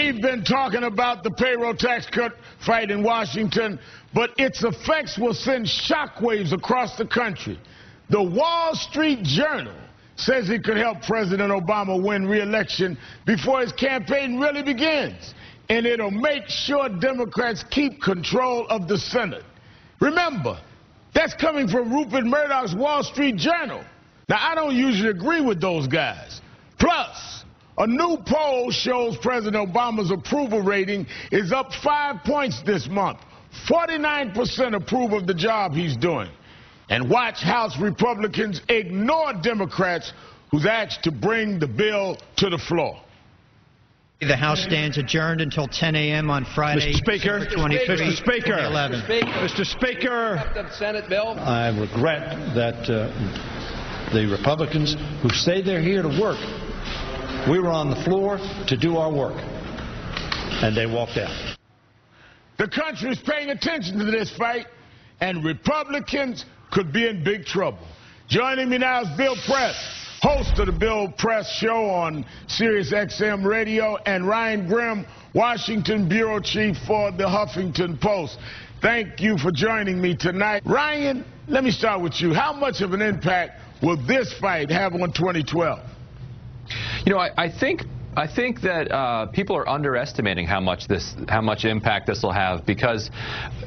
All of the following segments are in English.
We've been talking about the payroll tax cut fight in Washington, but its effects will send shockwaves across the country. The Wall Street Journal says it could help President Obama win re-election before his campaign really begins, and it'll make sure Democrats keep control of the Senate. Remember, that's coming from Rupert Murdoch's Wall Street Journal. Now, I don't usually agree with those guys. Plus, a new poll shows President Obama's approval rating is up 5 points this month. 49% approve of the job he's doing. And watch House Republicans ignore Democrats who's asked to bring the bill to the floor. The House stands adjourned until 10 a.m. on Friday, Mr. Speaker, Mr. Speaker, 2011. Mr. Speaker, Senate bill. I regret that the Republicans who say they're here to work, we were on the floor to do our work, and they walked out. The country is paying attention to this fight, and Republicans could be in big trouble. Joining me now is Bill Press, host of the Bill Press Show on Sirius XM Radio, and Ryan Grimm, Washington Bureau Chief for the Huffington Post. Thank you for joining me tonight. Ryan, let me start with you. How much of an impact will this fight have on 2012? You know, I think that people are underestimating how much impact this will have, because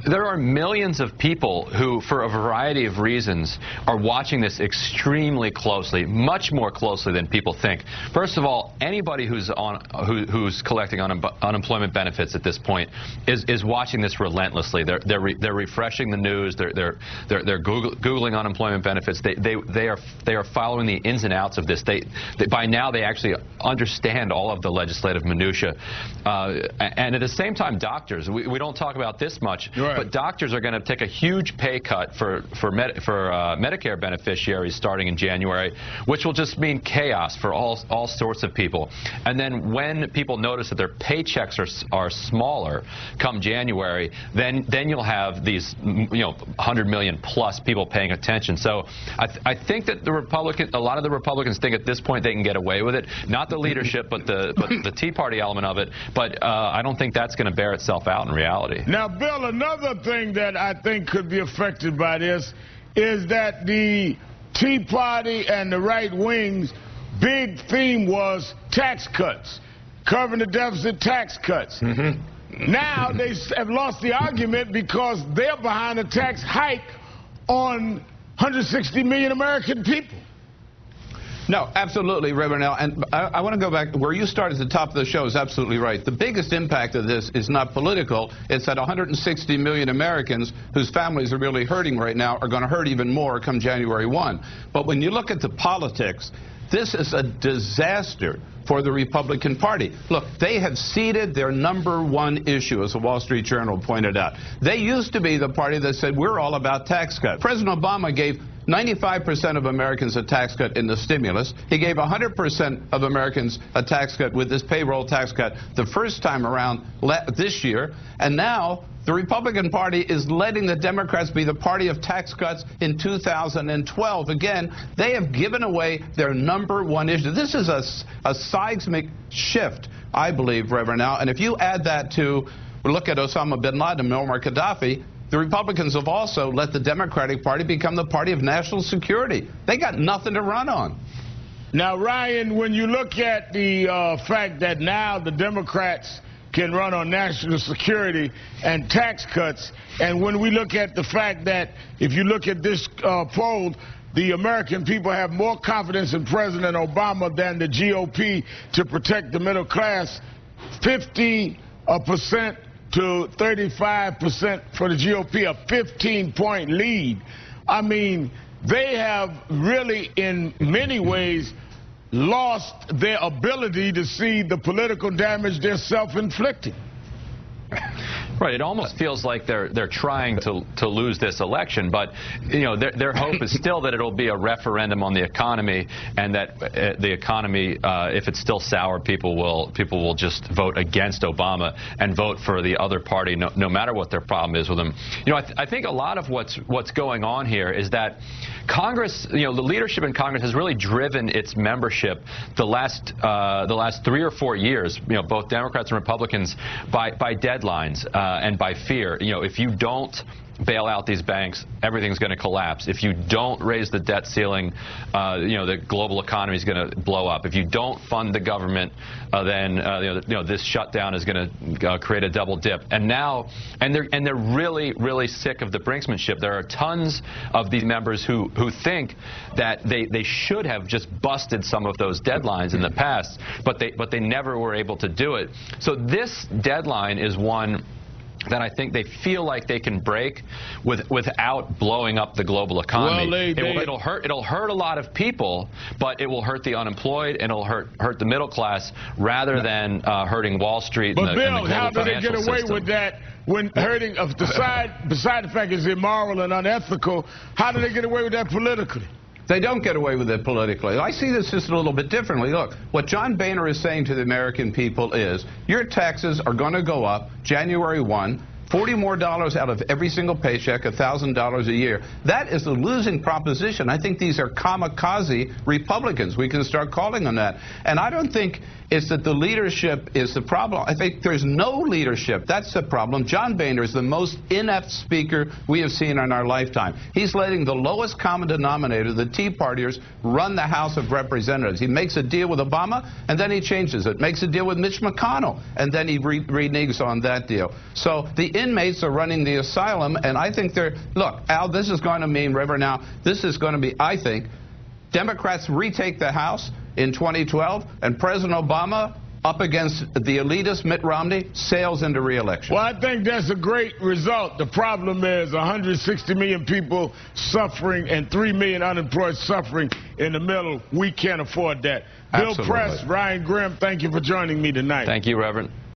there are millions of people who, for a variety of reasons, are watching this extremely closely, much more closely than people think. First of all, anybody who's collecting unemployment benefits at this point is watching this relentlessly. They're refreshing the news. They're googling unemployment benefits. They are following the ins and outs of this. By now they actually understand all of the legislative minutia, and at the same time, doctors. We don't talk about this much, right, but doctors are going to take a huge pay cut for Medicare beneficiaries starting in January, which will just mean chaos for all sorts of people. And then when people notice that their paychecks are smaller come January, then you'll have these 100 million plus people paying attention. So I think that a lot of the Republicans think at this point they can get away with it. Not the leadership, but the Tea Party element of it. But I don't think that's going to bear itself out in reality. Now, Bill, another thing that I think could be affected by this is that the Tea Party and the right wing's big theme was tax cuts, covering the deficit, tax cuts. Now they have lost the argument because they're behind a tax hike on 160 million American people. No, absolutely, Reverend Al. And I want to go back where you started at the top of the show is absolutely right. The biggest impact of this is not political. It's that 160 million Americans whose families are really hurting right now are going to hurt even more come January 1. But when you look at the politics, this is a disaster for the Republican Party. Look, they have ceded their #1 issue, as the Wall Street Journal pointed out. They used to be the party that said, we're all about tax cuts. President Obama gave 95% of Americans a tax cut in the stimulus. He gave 100% of Americans a tax cut with this payroll tax cut the first time around this year. And now the Republican Party is letting the Democrats be the party of tax cuts in 2012. Again, they have given away their #1 issue. This is a seismic shift, I believe, Reverend Al. And if you add that to, look at Osama bin Laden, Muammar Gaddafi, the Republicans have also let the Democratic Party become the party of national security. They got nothing to run on. Now, Ryan, when you look at the fact that now the Democrats can run on national security and tax cuts, and when we look at the fact that if you look at this poll, the American people have more confidence in President Obama than the GOP to protect the middle class, 50% to 35% for the GOP, a 15-point lead. I mean, they have really, in many ways, lost their ability to see the political damage they're self-inflicting. Right. It almost feels like they're trying to lose this election, but you know their hope is still that it'll be a referendum on the economy, and that the economy, if it's still sour, people will just vote against Obama and vote for the other party, no matter what their problem is with him. You know, I think a lot of what's going on here is that Congress, you know, the leadership in Congress has really driven its membership the last 3 or 4 years, you know, both Democrats and Republicans, by deadlines and by fear. You know, if you don't bail out these banks, everything's going to collapse. If you don't raise the debt ceiling, you know, the global economy is going to blow up. If you don't fund the government, then this shutdown is going to create a double dip. And now, they're really sick of the brinksmanship. There are tons of these members who think that they should have just busted some of those deadlines in the past, but they never were able to do it. So this deadline is one that I think they feel like they can break without blowing up the global economy. Well, it'll hurt a lot of people, but it will hurt the unemployed and it'll hurt the middle class rather than hurting Wall Street. But and Bill, the how do they get away system. with that when hurting? Beside the fact it's immoral and unethical, how do they get away with that politically? They don't get away with it politically. I see this just a little bit differently. Look, what John Boehner is saying to the American people is, your taxes are going to go up January 1. $40 more out of every single paycheck, $1,000 a year. That is a losing proposition. I think these are kamikaze Republicans. We can start calling them that. And I don't think it's that the leadership is the problem. I think there's no leadership. That's the problem. John Boehner is the most inept speaker we have seen in our lifetime. He's letting the lowest common denominator, the Tea Partiers, run the House of Representatives. He makes a deal with Obama, and then he changes it. Makes a deal with Mitch McConnell, and then he reneges on that deal. So the inmates are running the asylum, and I think they're... Look, Al, this is going to mean, Reverend Al, this is going to be, I think, Democrats retake the House in 2012, and President Obama, up against the elitist Mitt Romney, sails into re-election. Well, I think that's a great result. The problem is 160 million people suffering and 3 million unemployed suffering in the middle. We can't afford that. Bill Absolutely. Press, Ryan Grimm, thank you for joining me tonight. Thank you, Reverend.